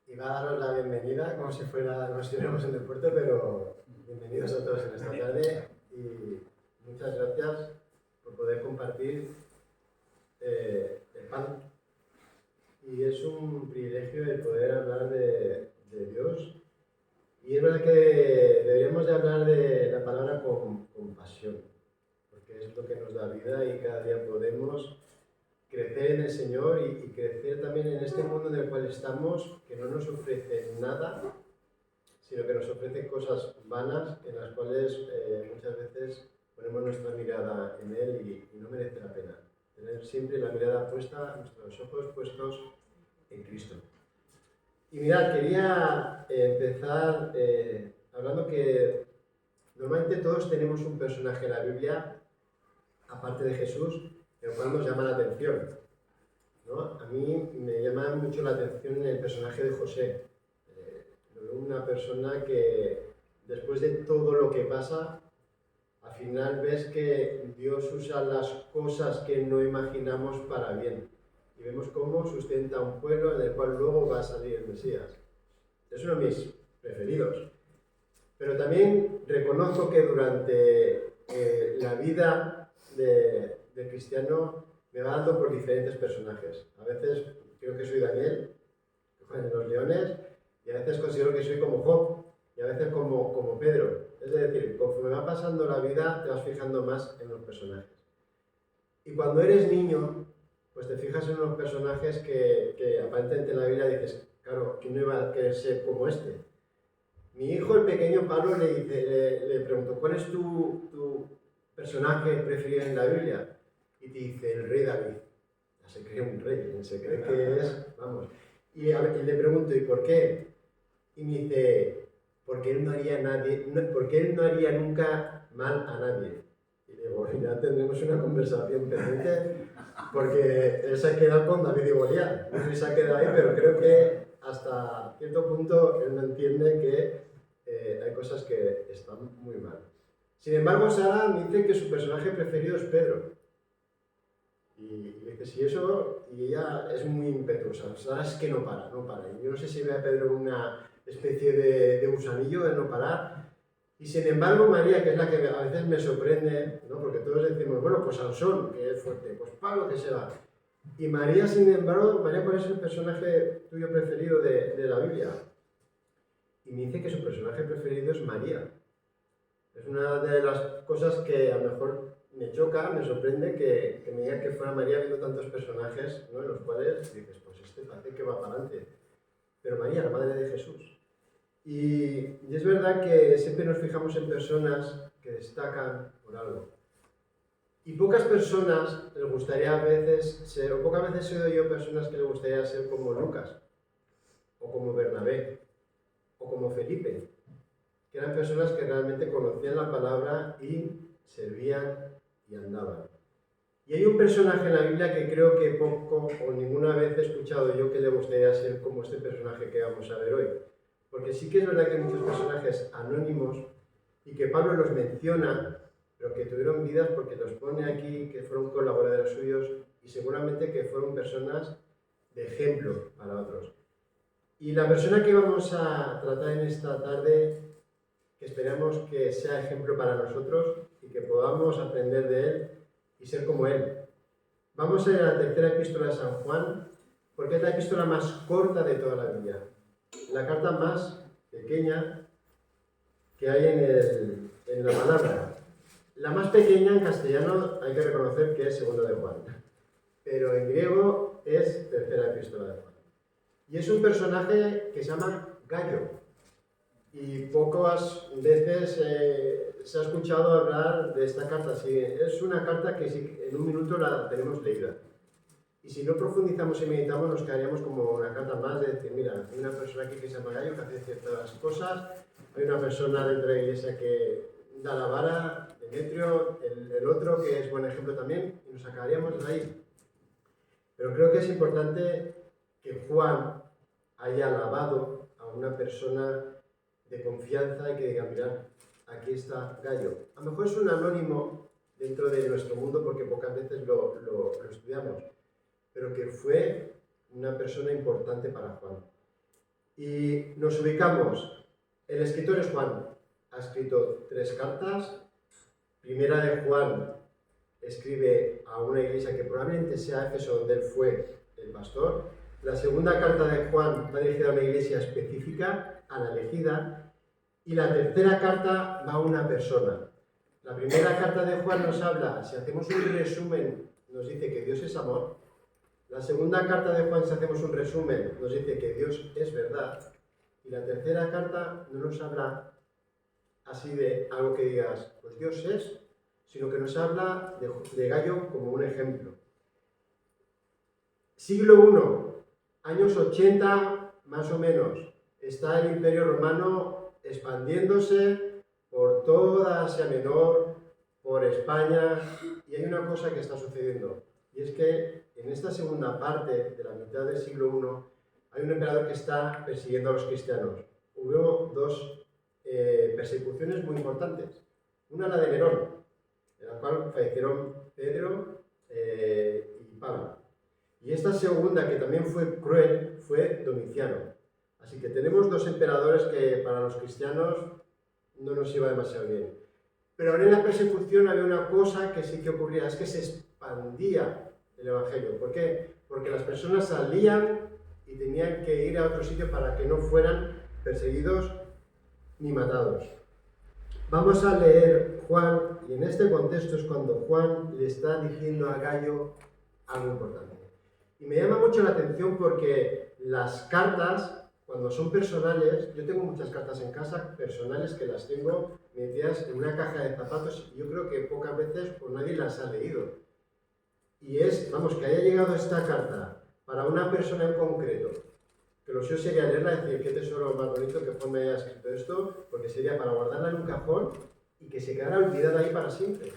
Iba a daros la bienvenida como si no estuviéramos en el puerto, pero bienvenidos a todos en esta tarde y muchas gracias por poder compartir el pan. Y es un privilegio el poder hablar de Dios. Y es verdad que deberíamos de hablar de la palabra con pasión, porque es lo que nos da vida y cada día podemos crecer en el Señor y crecer también en este mundo en el cual estamos, que no nos ofrece nada, sino que nos ofrece cosas vanas en las cuales muchas veces ponemos nuestra mirada en Él y no merece la pena. Tener siempre la mirada puesta, nuestros ojos puestos en Cristo. Y mirad, quería empezar hablando que normalmente todos tenemos un personaje en la Biblia, aparte de Jesús, el cual nos llama la atención, ¿no? A mí me llama mucho la atención el personaje de José. Una persona que después de todo lo que pasa, al final ves que Dios usa las cosas que no imaginamos para bien. Y vemos cómo sustenta un pueblo en el cual luego va a salir el Mesías. Es uno de mis preferidos. Pero también reconozco que durante la vida de cristiano me va dando por diferentes personajes. A veces creo que soy Daniel, en los leones, y a veces considero que soy como Job, y a veces como Pedro. Es decir, conforme va pasando la vida, te vas fijando más en los personajes. Y cuando eres niño, pues te fijas en unos personajes que aparentemente en la Biblia dices, claro, ¿quién no iba a querer ser como este? Mi hijo, el pequeño Pablo, le preguntó, ¿cuál es tu personaje preferido en la Biblia? Y te dice, el rey David. Ya se cree un rey, se cree que es, vamos. Y le pregunto, ¿y por qué? Y me dice, porque él porque él no haría nunca mal a nadie. Y digo, ya tendremos una conversación pendiente, porque él se ha quedado con David y Goliat. No sé si se ha quedado ahí, pero creo que hasta cierto punto él no entiende que hay cosas que están muy mal. Sin embargo, Sara me dice que su personaje preferido es Pedro. Y le dice, sí, eso, y ella es muy impetuosa. Sara es que no para. Y yo no sé si ve a Pedro una especie de gusanillo de no parar. Y sin embargo, María, que es la que a veces me sorprende, ¿no? Porque todos decimos, bueno, pues Sansón, que es fuerte, pues Pablo, que se va. Y María, sin embargo, María, ¿cuál es el personaje tuyo preferido de la Biblia? Y me dice que su personaje preferido es María. Es una de las cosas que a lo mejor me choca, me sorprende que me diga que fuera María viendo tantos personajes, ¿no? En los cuales dices, pues este parece que va para adelante. Pero María, la madre de Jesús. Y es verdad que siempre nos fijamos en personas que destacan por algo. Y pocas personas les gustaría a veces ser, o pocas veces he oído yo personas que les gustaría ser como Lucas, o como Bernabé, o como Felipe, que eran personas que realmente conocían la palabra y servían y andaban. Y hay un personaje en la Biblia que creo que poco o ninguna vez he escuchado yo que le gustaría ser como este personaje que vamos a ver hoy. Porque sí que es verdad que hay muchos personajes anónimos y que Pablo los menciona, pero que tuvieron vidas porque los pone aquí, que fueron colaboradores suyos y seguramente que fueron personas de ejemplo para otros. Y la persona que vamos a tratar en esta tarde, que esperamos que sea ejemplo para nosotros y que podamos aprender de él y ser como él. Vamos a ir a la tercera epístola de San Juan, porque es la epístola más corta de toda la Biblia. La carta más pequeña que hay en la palabra. La más pequeña en castellano hay que reconocer que es segunda de Juan, pero en griego es tercera epístola de Juan. Y es un personaje que se llama Gallo. Y pocas veces se ha escuchado hablar de esta carta. Sí, es una carta que en un minuto la tenemos leída. Y si no profundizamos y meditamos, nos quedaríamos como una carta más de decir, mira, hay una persona aquí que se llama Gallo que hace ciertas cosas, hay una persona dentro de la iglesia que da la vara, Demetrio, el otro que es buen ejemplo también, y nos acabaríamos de ahí. Pero creo que es importante que Juan haya alabado a una persona de confianza y que diga, mirad, aquí está Gallo. A lo mejor es un anónimo dentro de nuestro mundo porque pocas veces lo estudiamos, pero que fue una persona importante para Juan. Y nos ubicamos. El escritor es Juan. Ha escrito 3 cartas. Primera de Juan escribe a una iglesia que probablemente sea Éfeso, donde él fue el pastor. La segunda carta de Juan va dirigida a una iglesia específica, a la elegida. Y la tercera carta va a una persona. La primera carta de Juan nos habla, si hacemos un resumen, nos dice que Dios es amor. La segunda carta de Juan, si hacemos un resumen, nos dice que Dios es verdad. Y la tercera carta no nos habla así de algo que digas, pues Dios es, sino que nos habla de Gayo como un ejemplo. Siglo I, años 80 más o menos, está el Imperio Romano expandiéndose por toda Asia Menor, por España, y hay una cosa que está sucediendo, y es que en esta segunda parte de la mitad del siglo I hay un emperador que está persiguiendo a los cristianos. Hubo 2 persecuciones muy importantes. Una, la de Nerón, en la cual fallecieron Pedro y Pablo. Y esta segunda, que también fue cruel, fue Domiciano. Así que tenemos 2 emperadores que para los cristianos no nos iba demasiado bien. Pero ahora en la persecución había una cosa que sí que ocurría, es que se expandía el Evangelio. ¿Por qué? Porque las personas salían y tenían que ir a otro sitio para que no fueran perseguidos ni matados. Vamos a leer Juan, y en este contexto es cuando Juan le está diciendo a Gayo algo importante. Y me llama mucho la atención porque las cartas, cuando son personales, yo tengo muchas cartas en casa personales que las tengo metidas en una caja de zapatos y yo creo que pocas veces pues nadie las ha leído. Y es, vamos, que haya llegado esta carta para una persona en concreto, que lo suyo sería leerla y decir qué tesoro más bonito que Juan me haya escrito esto, porque sería para guardarla en un cajón y que se quedara olvidada ahí para siempre.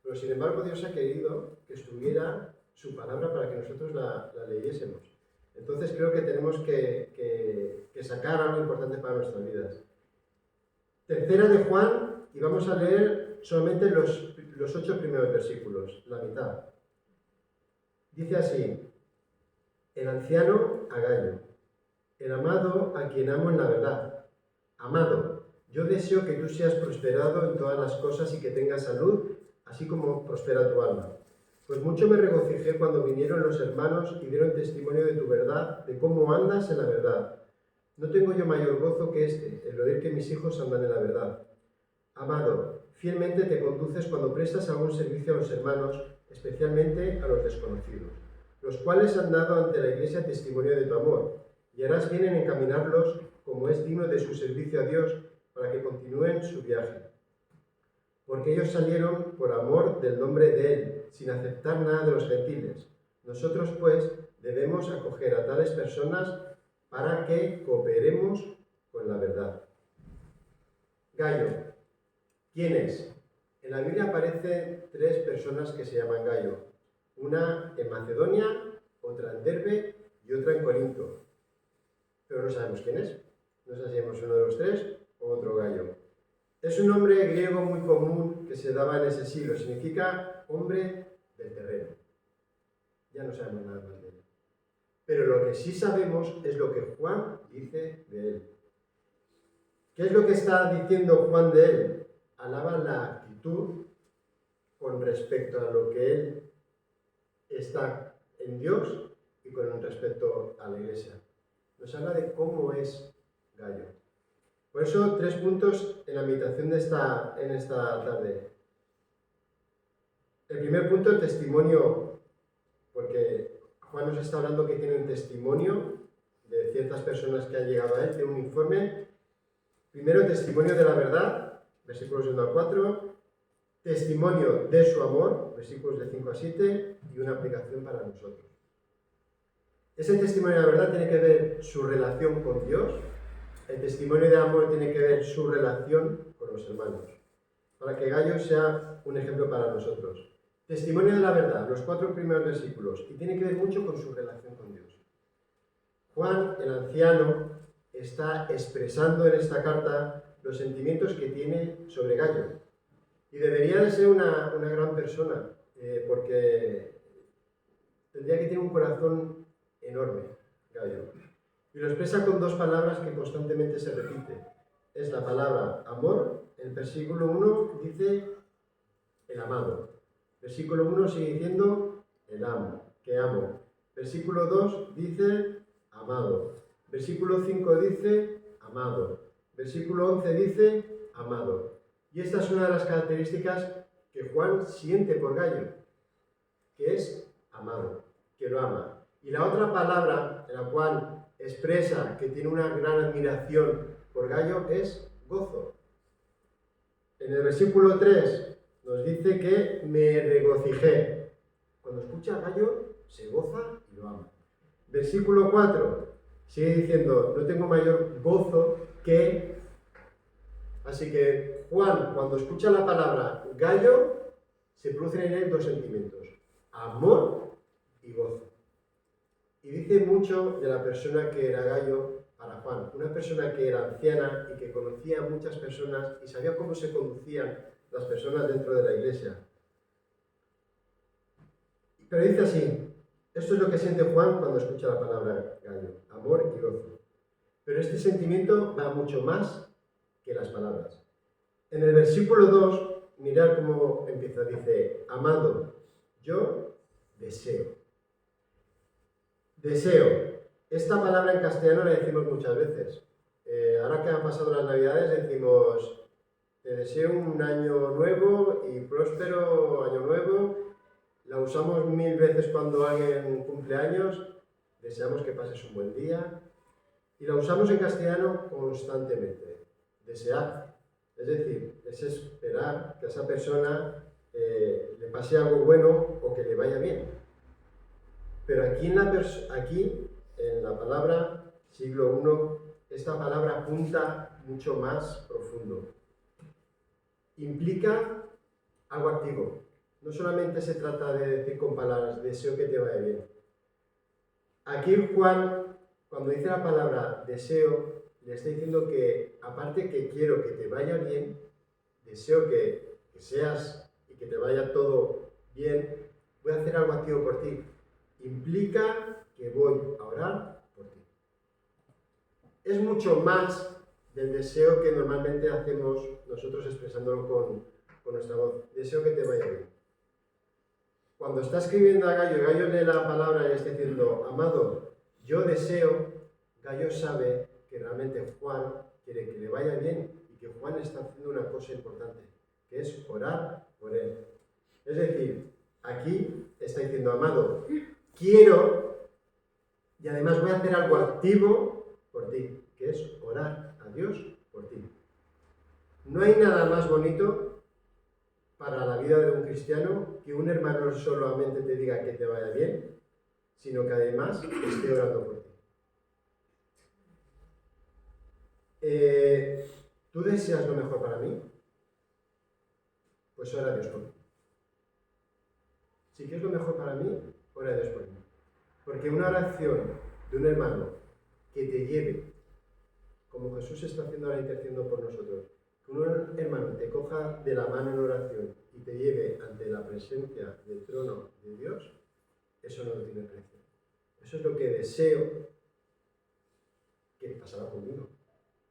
Pero sin embargo Dios ha querido que estuviera su palabra para que nosotros la leyésemos. Entonces creo que tenemos que sacar algo importante para nuestras vidas. Tercera de Juan, y vamos a leer solamente los 8 primeros versículos, la mitad. Dice así: el anciano a Gayo, el amado a quien amo en la verdad. Amado, yo deseo que tú seas prosperado en todas las cosas y que tengas salud, así como prospera tu alma. Pues mucho me regocijé cuando vinieron los hermanos y dieron testimonio de tu verdad, de cómo andas en la verdad. No tengo yo mayor gozo que este, el oír que mis hijos andan en la verdad. Amado, fielmente te conduces cuando prestas algún servicio a los hermanos, especialmente a los desconocidos, los cuales han dado ante la Iglesia testimonio de tu amor, y harás bien en encaminarlos como es digno de su servicio a Dios, para que continúen su viaje. Porque ellos salieron por amor del nombre de Él, sin aceptar nada de los gentiles. Nosotros, pues, debemos acoger a tales personas para que cooperemos con la verdad. Gayo. ¿Quién es? En la Biblia aparecen 3 personas que se llaman Gayo. Una en Macedonia, otra en Derbe y otra en Corinto. Pero no sabemos quién es. No sabemos uno de los 3 o otro Gayo. Es un nombre griego muy común que se daba en ese siglo. Significa hombre del terreno. Ya no sabemos nada más de él. Pero lo que sí sabemos es lo que Juan dice de él. ¿Qué es lo que está diciendo Juan de él? Alaba la actitud con respecto a lo que él está en Dios y con respecto a la Iglesia. Nos habla de cómo es Gayo. Por eso 3 puntos en la meditación en esta tarde. El primer punto, el testimonio, porque Juan nos está hablando que tiene un testimonio de ciertas personas que han llegado a él, de un informe. Primero, testimonio de la verdad, versículos 1 a 4, testimonio de su amor, versículos de 5 a 7, y una aplicación para nosotros. Ese testimonio de la verdad tiene que ver su relación con Dios. El testimonio de amor tiene que ver su relación con los hermanos, para que Gayo sea un ejemplo para nosotros. Testimonio de la verdad, los 4 primeros versículos, y tiene que ver mucho con su relación con Dios. Juan, el anciano, está expresando en esta carta los sentimientos que tiene sobre Gayo. Y debería de ser una gran persona, porque tendría que tener un corazón enorme, Gayo. Y lo expresa con dos palabras que constantemente se repiten. Es la palabra amor. El versículo 1 dice el amado. Versículo 1 sigue diciendo el amo, que amo. Versículo 2 dice amado. Versículo 5 dice amado. Versículo 11 dice amado. Y esta es una de las características que Juan siente por Gallo, que es amado, que lo ama. Y la otra palabra en la cual expresa que tiene una gran admiración por Gallo es gozo. En el versículo 3 nos dice que me regocijé. Cuando escucha a Gallo, se goza y lo ama. Versículo 4 sigue diciendo, no tengo mayor gozo que... Así que Juan, cuando escucha la palabra Gallo, se producen en él dos sentimientos, amor y gozo. Y dice mucho de la persona que era Gallo para Juan, una persona que era anciana y que conocía a muchas personas y sabía cómo se conducían las personas dentro de la iglesia. Pero dice así, esto es lo que siente Juan cuando escucha la palabra Gallo, amor y gozo. Pero este sentimiento va mucho más que las palabras. En el versículo 2, mirad cómo empieza, dice, amado, yo deseo. Deseo. Esta palabra en castellano la decimos muchas veces. Ahora que han pasado las Navidades decimos, te deseo un año nuevo y próspero año nuevo. La usamos 1000 veces cuando alguien cumple años, deseamos que pases un buen día. Y la usamos en castellano constantemente, desear. Es decir, es esperar que a esa persona le pase algo bueno o que le vaya bien. Pero aquí en la palabra siglo I, esta palabra apunta mucho más profundo. Implica algo activo. No solamente se trata de decir con palabras, deseo que te vaya bien. Aquí Juan, cuando dice la palabra deseo, le está diciendo que, aparte que quiero que te vaya bien, deseo que seas y que te vaya todo bien, voy a hacer algo activo por ti. Implica que voy a orar por ti. Es mucho más del deseo que normalmente hacemos nosotros expresándolo con nuestra voz. Deseo que te vaya bien. Cuando está escribiendo a Gallo, Gallo lee la palabra y está diciendo, amado, yo deseo, Gallo sabe que realmente Juan quiere que le vaya bien y que Juan está haciendo una cosa importante, que es orar por él. Es decir, aquí está diciendo, amado, quiero y además voy a hacer algo activo por ti, que es orar a Dios por ti. No hay nada más bonito para la vida de un cristiano que un hermano no solamente te diga que te vaya bien, sino que además esté orando por ti. ¿Tú deseas lo mejor para mí? Pues ora a Dios por mí. Si quieres lo mejor para mí, ora a Dios por mí. Porque una oración de un hermano que te lleve, como Jesús está haciendo ahora intercediendo por nosotros, que un hermano te coja de la mano en oración y te lleve ante la presencia del trono de Dios, eso no tiene precio. Eso es lo que deseo que pasará conmigo.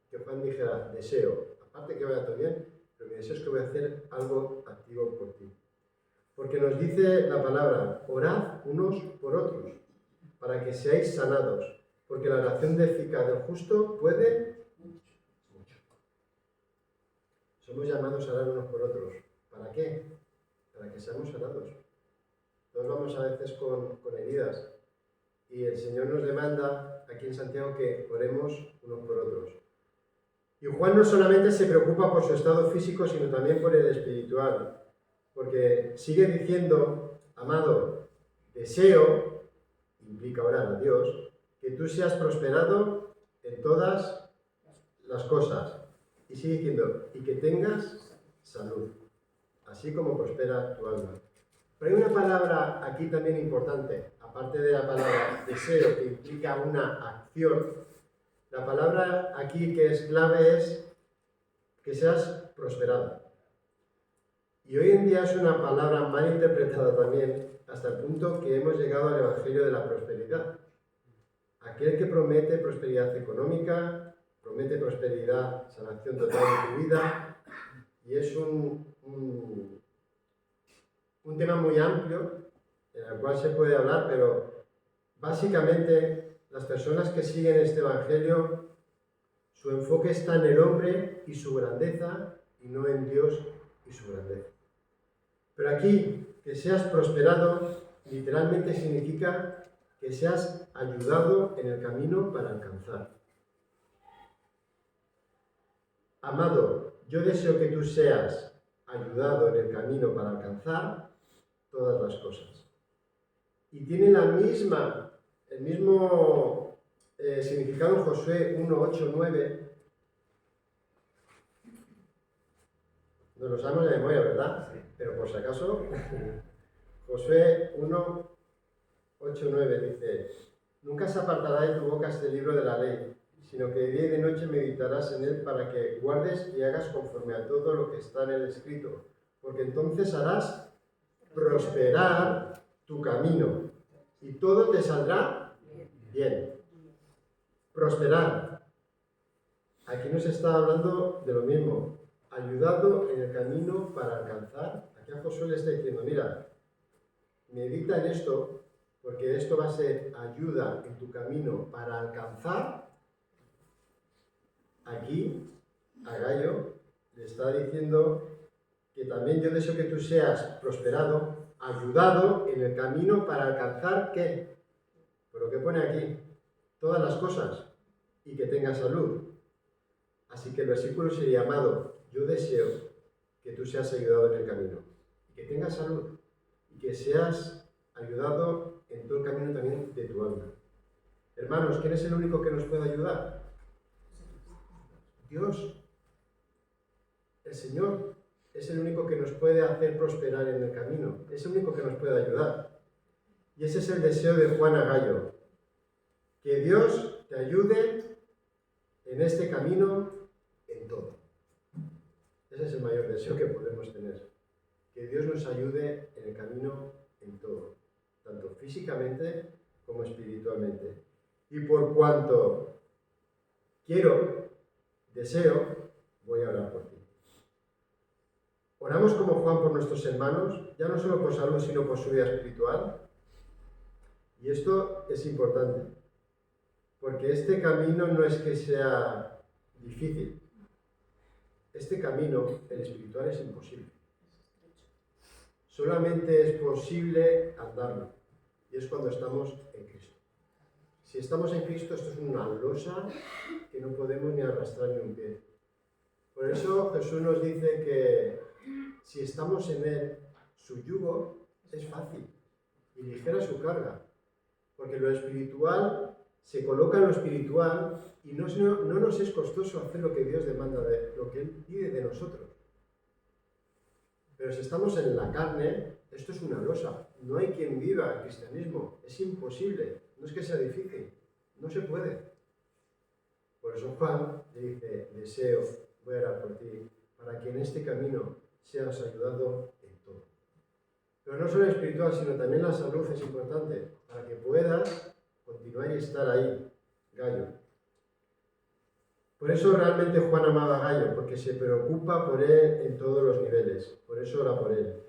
Que Juan dijera, deseo, aparte que vaya todo bien, pero mi deseo es que voy a hacer algo activo por ti. Porque nos dice la palabra, orad unos por otros, para que seáis sanados, porque la oración eficaz del justo puede mucho. Somos llamados a orar unos por otros. ¿Para qué? Para que seamos sanados. Todos vamos a veces con heridas y el Señor nos demanda aquí en Santiago que oremos unos por otros. Y Juan no solamente se preocupa por su estado físico, sino también por el espiritual. Porque sigue diciendo, amado, deseo, implica orar a Dios, que tú seas prosperado en todas las cosas. Y sigue diciendo, y que tengas salud, así como prospera tu alma. Pero hay una palabra aquí también importante, aparte de la palabra deseo, que implica una acción. La palabra aquí que es clave es que seas prosperado. Y hoy en día es una palabra mal interpretada también, hasta el punto que hemos llegado al Evangelio de la prosperidad. aquel que promete prosperidad económica, promete prosperidad, salvación total de tu vida, y es un tema muy amplio en el cual se puede hablar, pero básicamente las personas que siguen este Evangelio, su enfoque está en el hombre y su grandeza y no en Dios y su grandeza. Pero aquí, que seas prosperado, literalmente significa que seas ayudado en el camino para alcanzar. Amado, yo deseo que tú seas ayudado en el camino para alcanzar todas las cosas. Y tiene el mismo significado en Josué 1, 8, 9. Nos lo sabemos de memoria, ¿verdad? Sí. Pero por si acaso, Josué 1, 8, 9 dice: Nunca se apartará de tu boca este libro de la ley, sino que de día y de noche meditarás en él para que guardes y hagas conforme a todo lo que está en el escrito, porque entonces harás prosperar tu camino y todo te saldrá bien. Prosperar. Aquí nos está hablando de lo mismo. Ayudado en el camino para alcanzar. Aquí a Josué le está diciendo: mira, medita en esto, porque esto va a ser ayuda en tu camino para alcanzar. Aquí a Gallo le está diciendo que también yo deseo que tú seas prosperado, ayudado en el camino para alcanzar ¿qué? Por lo que pone aquí, todas las cosas, y que tengas salud. Así que el versículo sería: amado, yo deseo que tú seas ayudado en el camino, y que tengas salud, y que seas ayudado en todo el camino también de tu alma. Hermanos, ¿quién es el único que nos puede ayudar? Dios. El Señor es el único que nos puede hacer prosperar en el camino, es el único que nos puede ayudar. Y ese es el deseo de Juan a Gallo, que Dios te ayude en este camino en todo. Ese es el mayor deseo que podemos tener, que Dios nos ayude en el camino en todo, tanto físicamente como espiritualmente. Y por cuanto deseo, voy a orar por ti. Oramos como Juan por nuestros hermanos, ya no solo por salud, sino por su vida espiritual. Y esto es importante, porque este camino no es que sea difícil. Este camino, el espiritual, es imposible. Solamente es posible andarlo, y es cuando estamos en Cristo. Si estamos en Cristo, esto es una losa que no podemos ni arrastrar ni un pie. Por eso Jesús nos dice que si estamos en Él, su yugo es fácil y ligera su carga, porque lo espiritual se coloca en lo espiritual y no nos es costoso hacer lo que Dios demanda, lo que Él pide de nosotros. Pero si estamos en la carne, esto es una losa. No hay quien viva el cristianismo. Es imposible. No es que sea difícil. No se puede. Por eso Juan le dice: deseo, voy a orar por ti, para que en este camino seas ayudado en todo. Pero no solo espiritual, sino también la salud es importante, para que puedas continuar y estar ahí, Gallo. Por eso realmente Juan amaba a Gallo, porque se preocupa por él en todos los niveles. Por eso ora por él.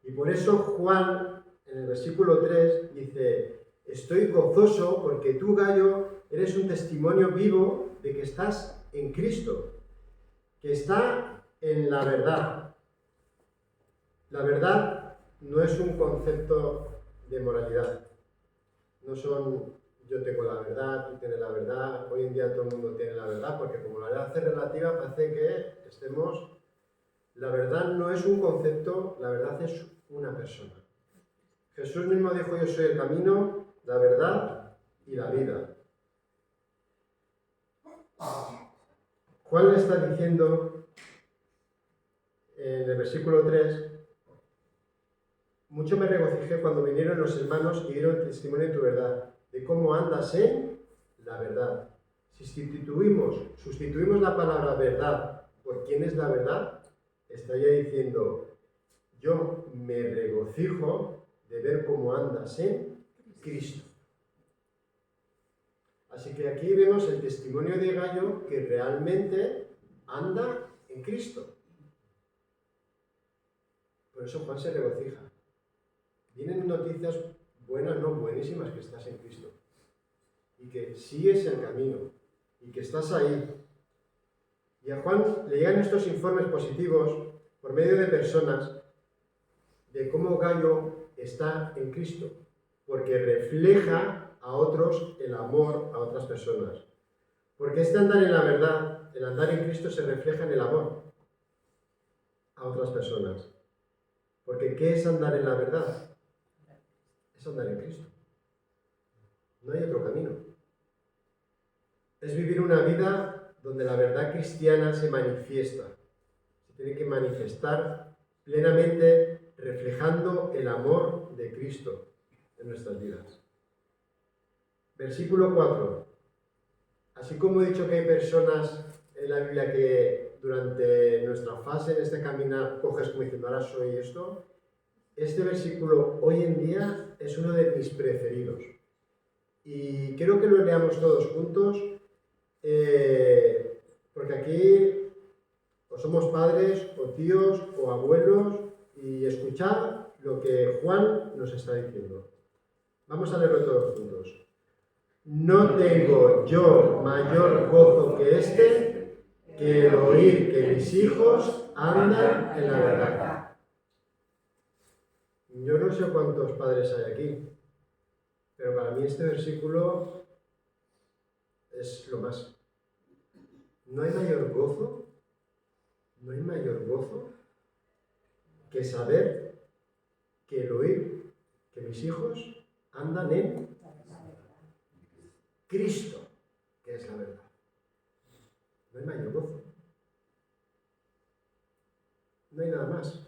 Y por eso Juan, en el versículo 3, dice: estoy gozoso porque tú, Gallo, eres un testimonio vivo de que estás en Cristo, que está en la verdad. La verdad no es un concepto de moralidad. No son yo tengo la verdad, tú tienes la verdad. Hoy en día todo el mundo tiene la verdad, porque como la verdad es relativa, parece que estemos... La verdad no es un concepto, la verdad es una persona. Jesús mismo dijo: yo soy el camino, la verdad y la vida. Juan le está diciendo en el versículo 3: mucho me regocijé cuando vinieron los hermanos y dieron testimonio de tu verdad, de cómo andas en la verdad. Si sustituimos la palabra verdad por quién es la verdad, estaría diciendo: yo me regocijo de ver cómo andas en Cristo. Así que aquí vemos el testimonio de Gayo que realmente anda en Cristo. Por eso Juan se regocija. Vienen noticias buenas, no buenísimas, que estás en Cristo. Y que sigues el camino. Y que estás ahí. Y a Juan le llegan estos informes positivos por medio de personas de cómo Gayo está en Cristo. Porque refleja a otros el amor a otras personas. Porque este andar en la verdad, el andar en Cristo se refleja en el amor a otras personas. Porque ¿qué es andar en la verdad? Es andar en Cristo. No hay otro camino. Es vivir una vida donde la verdad cristiana se manifiesta. Se tiene que manifestar plenamente reflejando el amor de Cristo en nuestras vidas. Versículo 4. Así como he dicho que hay personas en la Biblia que durante nuestra fase en este caminar coges como diciendo, ahora soy esto, este versículo hoy en día es uno de mis preferidos. Y quiero que lo leamos todos juntos, porque aquí o somos padres, o tíos, o abuelos, y escuchad lo que Juan nos está diciendo. Vamos a leerlo todos juntos. No tengo yo mayor gozo que este, que el oír que mis hijos andan en la verdad. Yo no sé cuántos padres hay aquí, pero para mí este versículo es lo más. No hay mayor gozo que saber, que el oír que mis hijos andan en Cristo, que es la verdad. No hay mayor gozo. No hay nada más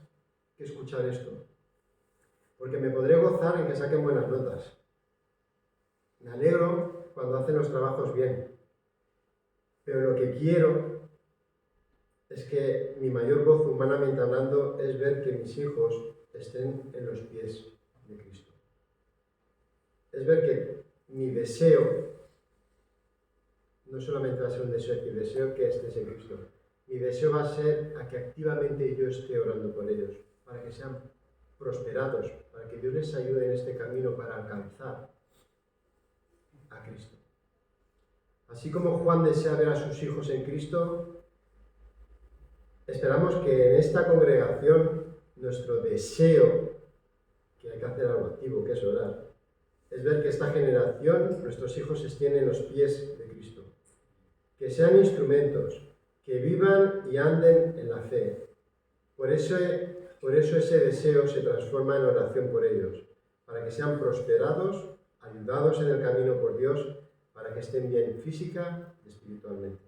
que escuchar esto. Porque me podré gozar en que saquen buenas notas. Me alegro cuando hacen los trabajos bien. Pero lo que quiero es que mi mayor gozo, humanamente hablando, es ver que mis hijos estén en los pies de Cristo. Es ver que mi deseo no solamente va a ser un deseo, que deseo que estés en Cristo. Mi deseo va a ser a que activamente yo esté orando por ellos, para que sean prosperados, para que Dios les ayude en este camino para alcanzar a Cristo. Así como Juan desea ver a sus hijos en Cristo, esperamos que en esta congregación nuestro deseo, que hay que hacer algo activo, que es orar, es ver que esta generación, nuestros hijos, estén en los pies de Cristo. Que sean instrumentos, que vivan y anden en la fe. Por eso ese deseo se transforma en oración por ellos, para que sean prosperados, ayudados en el camino por Dios, para que estén bien física y espiritualmente.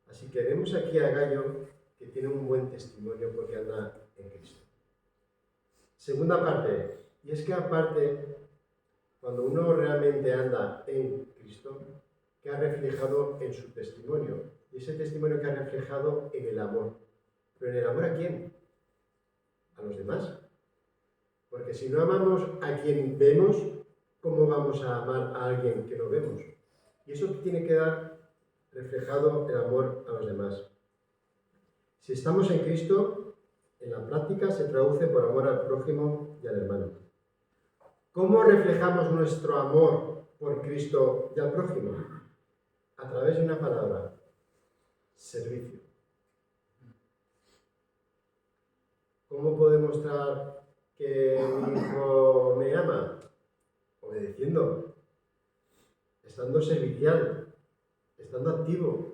Así que vemos aquí a Gayo, que tiene un buen testimonio porque anda en Cristo. Segunda parte, y es que aparte, cuando uno realmente anda en Cristo, que ha reflejado en su testimonio, y ese testimonio que ha reflejado en el amor. ¿Pero en el amor a quién? A los demás. Porque si no amamos a quien vemos, ¿cómo vamos a amar a alguien que no vemos? Y eso tiene que dar reflejado el amor a los demás. Si estamos en Cristo, en la práctica se traduce por amor al prójimo y al hermano. ¿Cómo reflejamos nuestro amor por Cristo y al prójimo? A través de una palabra: servicio. ¿Cómo puedo demostrar que mi hijo me ama? Obedeciendo, estando servicial, estando activo.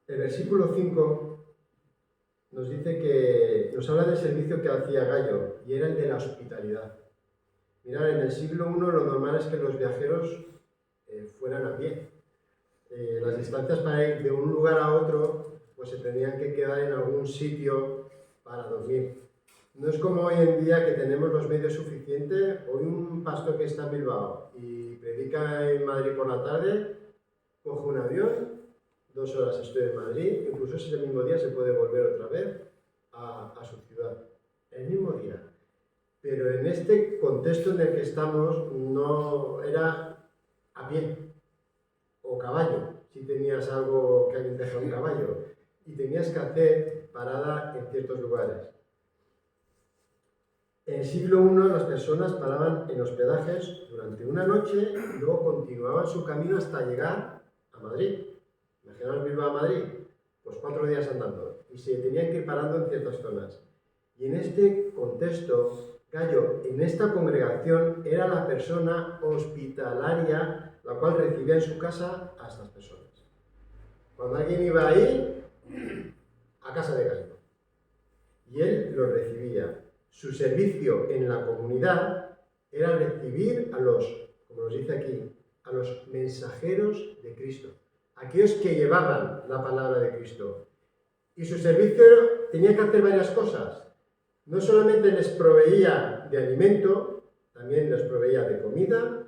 El versículo 5 nos dice que nos habla del servicio que hacía Gayo, y era el de la hospitalidad. Mirad, en el siglo I lo normal es que los viajeros fueran a pie. Las distancias para ir de un lugar a otro, pues se tenían que quedar en algún sitio para dormir. No es como hoy en día que tenemos los medios suficientes. Hoy un pastor que está en Bilbao y predica en Madrid por la tarde, coge un avión, 2 horas estoy en Madrid, incluso ese mismo día se puede volver otra vez a su ciudad. El mismo día. Pero en este contexto en el que estamos no era a pie o caballo, si tenías algo que alguien deja un caballo, y tenías que hacer parada en ciertos lugares. En el siglo I las personas paraban en hospedajes durante una noche y luego continuaban su camino hasta llegar a Madrid. Imaginaos Bilbao a Madrid, pues 4 días andando, y se tenían que ir parando en ciertas zonas. Y en este contexto, Gallo, en esta congregación, era la persona hospitalaria la cual recibía en su casa a estas personas. Cuando alguien iba ahí, a casa de Gallo, y él los recibía. Su servicio en la comunidad era recibir a los, como nos dice aquí, a los mensajeros de Cristo, aquellos que llevaban la palabra de Cristo. Y su servicio tenía que hacer varias cosas. No solamente les proveía de alimento, también les proveía de comida,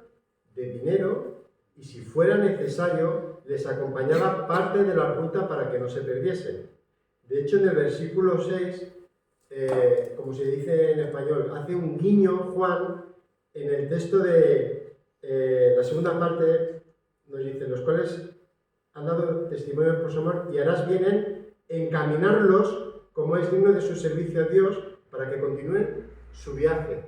de dinero, y si fuera necesario, les acompañaba parte de la ruta para que no se perdiesen. De hecho, en el versículo 6, como se dice en español, hace un guiño Juan en el texto de la segunda parte, nos dice, los cuales han dado testimonio por su amor y harás bien en encaminarlos como es digno de su servicio a Dios para que continúen su viaje.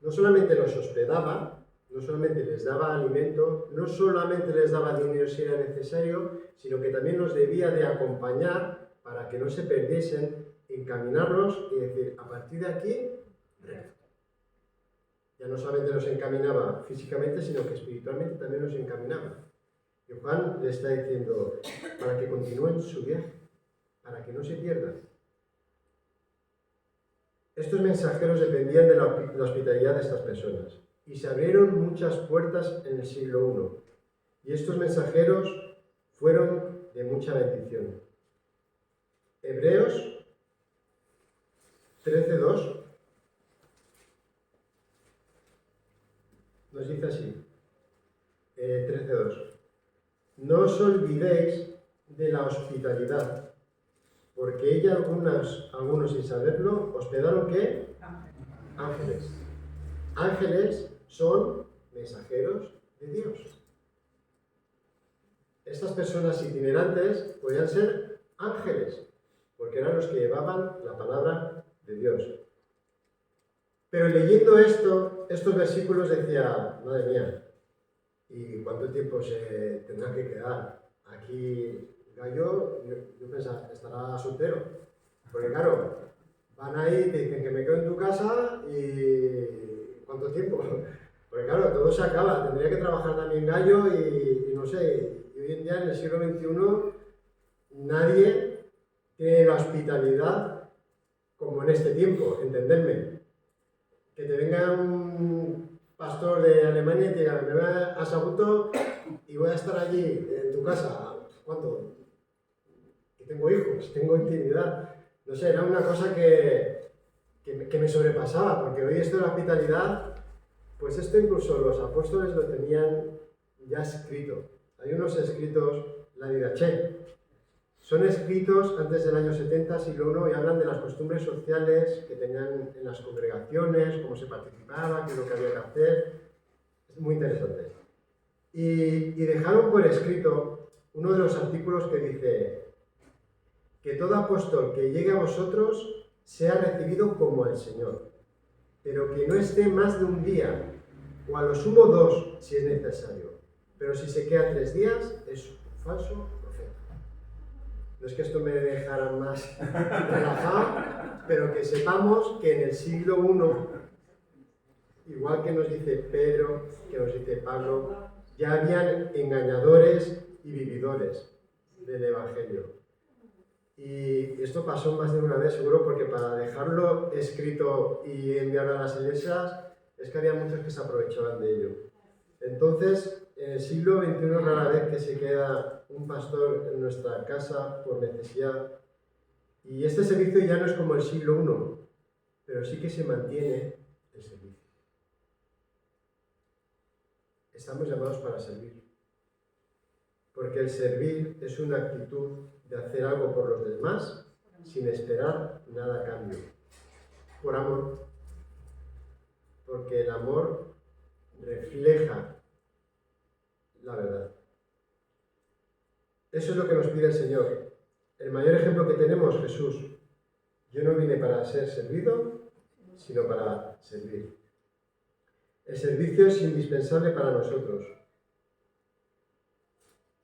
No solamente los hospedaba, no solamente les daba alimento, no solamente les daba dinero si era necesario, sino que también los debía de acompañar para que no se perdiesen, encaminarlos y decir, a partir de aquí, recto. Ya no solamente los encaminaba físicamente, sino que espiritualmente también los encaminaba. Y Juan le está diciendo, para que continúen su viaje, para que no se pierdan. Estos mensajeros dependían de la hospitalidad de estas personas y se abrieron muchas puertas en el siglo I. Y estos mensajeros fueron de mucha bendición. Hebreos 13:2 nos dice así, 13:2. No os olvidéis de la hospitalidad, porque ella algunos sin saberlo, hospedaron ¿qué? Ángeles. Ángeles son mensajeros de Dios. Estas personas itinerantes podían ser ángeles, porque eran los que llevaban la palabra de Dios. Pero leyendo estos versículos decía, madre mía, ¿y cuánto tiempo se tendrá que quedar aquí Gallo? Yo pensaba, estará soltero. Porque claro, van ahí y te dicen que me quedo en tu casa y ¿cuánto tiempo? Porque claro, todo se acaba, tendría que trabajar también Gallo y no sé, y hoy en día en el siglo XXI nadie tiene la hospitalidad como en este tiempo, entendedme. Que te venga un pastor de Alemania y te diga, me voy a Sagunto y voy a estar allí en tu casa. ¿Cuánto? Que tengo hijos, tengo intimidad. No sé, era una cosa que me sobrepasaba, porque hoy esto de la hospitalidad, pues esto incluso los apóstoles lo tenían ya escrito. Hay unos escritos, la Didache. Son escritos antes del año 70, siglo I, y hablan de las costumbres sociales que tenían en las congregaciones, cómo se participaba, qué es lo que había que hacer. Es muy interesante. Y dejaron por escrito uno de los artículos que dice que todo apóstol que llegue a vosotros sea recibido como el Señor, pero que no esté más de un día, o a lo sumo 2 si es necesario. Pero si se queda 3 días, es un falso profeta. No es que esto me dejara más relajado, pero que sepamos que en el siglo I, igual que nos dice Pedro, que nos dice Pablo, ya habían engañadores y vividores del Evangelio. Y esto pasó más de una vez, seguro, porque para dejarlo escrito y enviarlo a las iglesias, es que había muchos que se aprovechaban de ello. Entonces, en el siglo XXI, rara vez que se queda un pastor en nuestra casa por necesidad. Y este servicio ya no es como el siglo I, pero sí que se mantiene el servicio. Estamos llamados para servir. Porque el servir es una actitud de hacer algo por los demás sin esperar nada a cambio. Por amor. Porque el amor refleja la verdad. Eso es lo que nos pide el Señor. El mayor ejemplo que tenemos, Jesús. Yo no vine para ser servido, sino para servir. El servicio es indispensable para nosotros.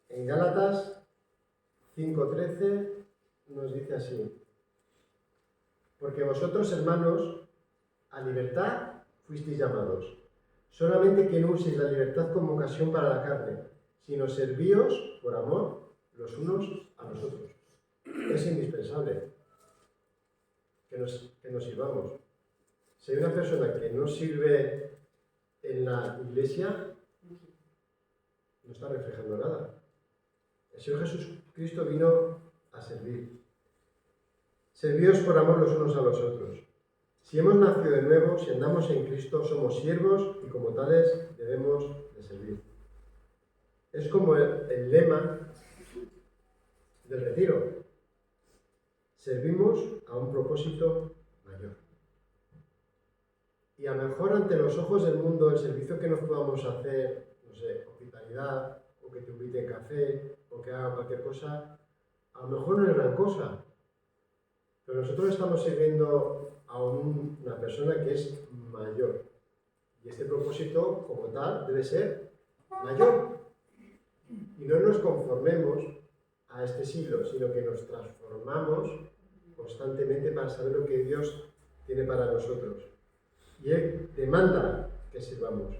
En Gálatas 5:13 nos dice así: porque vosotros, hermanos, a libertad fuisteis llamados, solamente que no uséis la libertad como ocasión para la carne, sino servíos por amor los unos a los otros. Es indispensable que nos sirvamos. Si hay una persona que no sirve en la iglesia, no está reflejando nada. El Señor Jesucristo vino a servir. Servíos por amor los unos a los otros. Si hemos nacido de nuevo, si andamos en Cristo, somos siervos y como tales debemos de servir. Es como el lema del retiro. Servimos a un propósito mayor. Y a lo mejor ante los ojos del mundo el servicio que nos podamos hacer, no sé, hospitalidad, o que te invite café, o que haga cualquier cosa, a lo mejor no es gran cosa. Pero nosotros estamos sirviendo a una persona que es mayor. Y este propósito, como tal, debe ser mayor. Y no nos conformemos a este siglo, sino que nos transformamos constantemente para saber lo que Dios tiene para nosotros. Y Él demanda que sirvamos.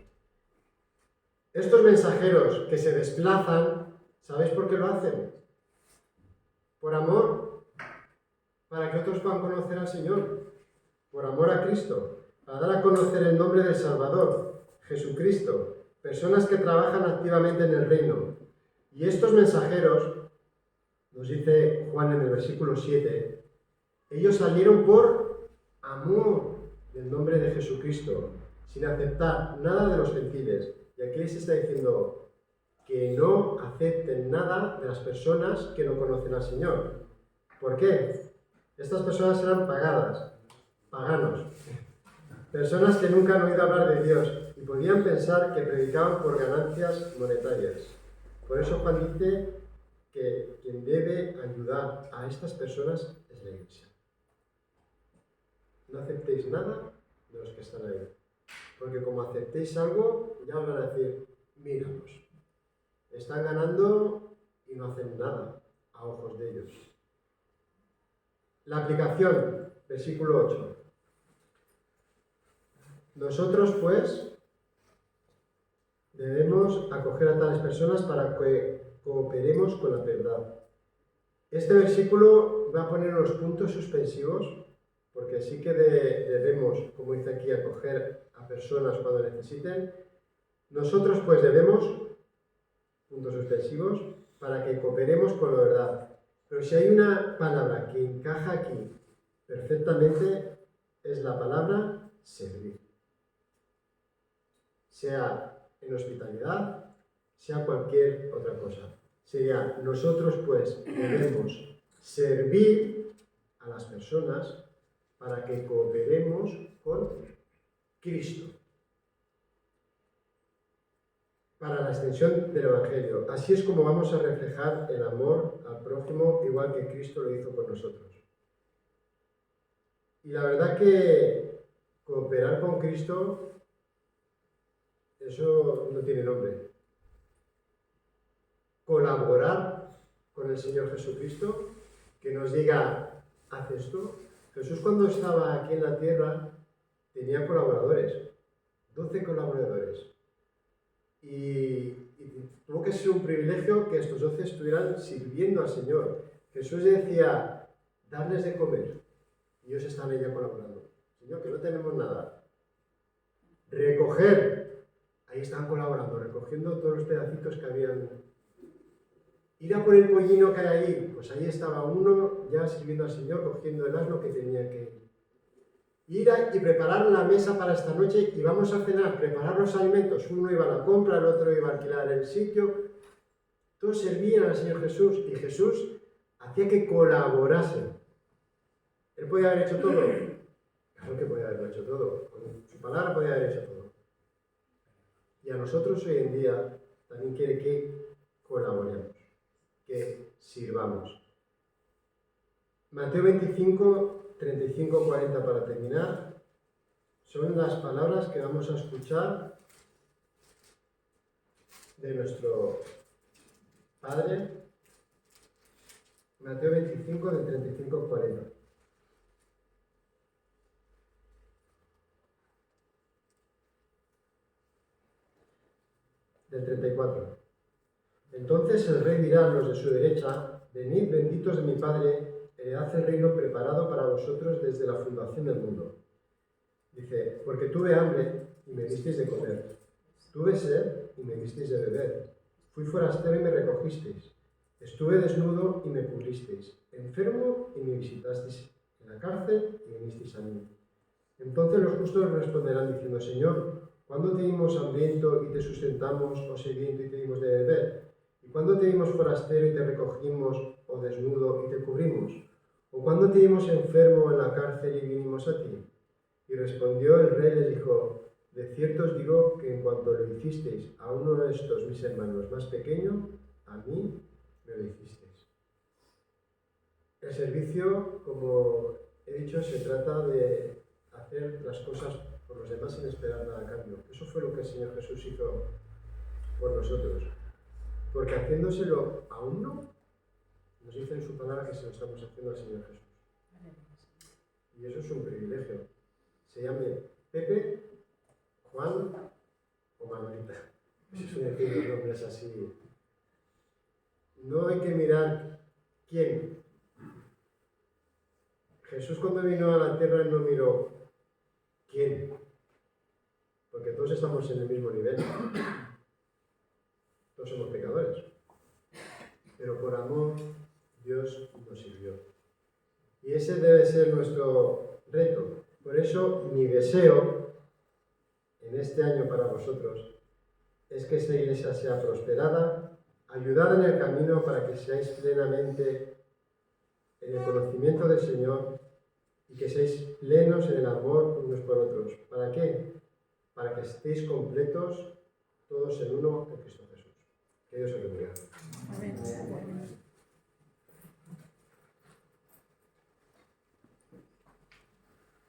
Estos mensajeros que se desplazan, ¿sabéis por qué lo hacen? Por amor, para que otros puedan conocer al Señor, por amor a Cristo, para dar a conocer el nombre del Salvador, Jesucristo, personas que trabajan activamente en el reino. Y estos mensajeros, nos dice Juan en el versículo 7, ellos salieron por amor del nombre de Jesucristo, sin aceptar nada de los gentiles. Y aquí les está diciendo que no acepten nada de las personas que no conocen al Señor. ¿Por qué? Estas personas eran paganos, personas que nunca han oído hablar de Dios y podían pensar que predicaban por ganancias monetarias. Por eso Juan dice que quien debe ayudar a estas personas es la Iglesia. No aceptéis nada de los que están ahí, porque como aceptéis algo, ya os van a decir, míralos, están ganando y no hacen nada a ojos de ellos. La aplicación, versículo 8. Nosotros, pues, debemos acoger a tales personas para que cooperemos con la verdad. Este versículo va a poner unos puntos suspensivos, porque sí que debemos, como dice aquí, acoger a personas cuando necesiten. Nosotros, pues, debemos, puntos suspensivos, para que cooperemos con la verdad. Pero si hay una palabra que encaja aquí perfectamente, es la palabra servir. Sea en hospitalidad, sea cualquier otra cosa. Sería, nosotros pues debemos servir a las personas para que cooperemos con Cristo, para la extensión del Evangelio. Así es como vamos a reflejar el amor al prójimo, igual que Cristo lo hizo con nosotros. Y la verdad que cooperar con Cristo, eso no tiene nombre. Colaborar con el Señor Jesucristo, que nos diga, haz esto. Jesús cuando estaba aquí en la tierra tenía colaboradores, 12 colaboradores. Y tuvo que ser un privilegio que estos 12 estuvieran sirviendo al Señor. Jesús decía, darles de comer. Y ellos están ahí ya colaborando. Señor, que no tenemos nada. Recoger. Ahí están colaborando, recogiendo todos los pedacitos que habían. Ir a por el pollino que hay allí. Pues ahí estaba uno ya sirviendo al Señor, cogiendo el asno que tenía que ir. Ir y preparar la mesa para esta noche y vamos a cenar, preparar los alimentos. Uno iba a la compra, el otro iba a alquilar el sitio. Todos servían al Señor Jesús y Jesús hacía que colaborasen. ¿Él podía haber hecho todo? Claro que podía haberlo hecho todo. Con su palabra podía haber hecho todo. Y a nosotros hoy en día también quiere que colaboremos, que sirvamos. Mateo 25, 35, 40 para terminar, son las palabras que vamos a escuchar de nuestro Padre. Mateo 25, del 35 al 40. Del 34. Entonces el rey dirá a los de su derecha: venid, benditos de mi Padre, heredad el reino preparado para vosotros desde la fundación del mundo. Dice, porque tuve hambre y me disteis de comer, tuve sed y me disteis de beber, fui forastero y me recogisteis, estuve desnudo y me cubristeis, enfermo y me visitasteis, en la cárcel y vinisteis a mí. Entonces los justos responderán diciendo, Señor, ¿cuándo te vimos hambriento y te sustentamos, o sediento y te dimos de beber? ¿Y cuándo te vimos forastero y te recogimos, o desnudo y te cubrimos? ¿O cuándo te vimos enfermo en la cárcel y vinimos a ti? Y respondió el rey y les dijo, de cierto os digo que en cuanto lo hicisteis a uno de estos mis hermanos más pequeños, a mí me lo hicisteis. El servicio, como he dicho, se trata de hacer las cosas por los demás sin esperar nada a cambio. Eso fue lo que el Señor Jesús hizo por nosotros. Porque haciéndoselo a uno, nos dice en su palabra que se lo estamos haciendo al Señor Jesús. Y eso es un privilegio. Se llame Pepe, Juan o Manolita. Eso suelen decir los nombres así. No hay que mirar quién. Jesús cuando vino a la tierra no miró quién. Porque todos estamos en el mismo nivel. Todos somos pecadores. Pero por amor Dios nos sirvió. Y ese debe ser nuestro reto. Por eso mi deseo en este año para vosotros es que esta iglesia sea prosperada, ayudada en el camino para que seáis plenamente en el conocimiento del Señor y que seáis plenos en el amor unos por otros. ¿Para qué? Para que estéis completos todos en uno en Cristo Jesús. Que Dios os bendiga. Amén.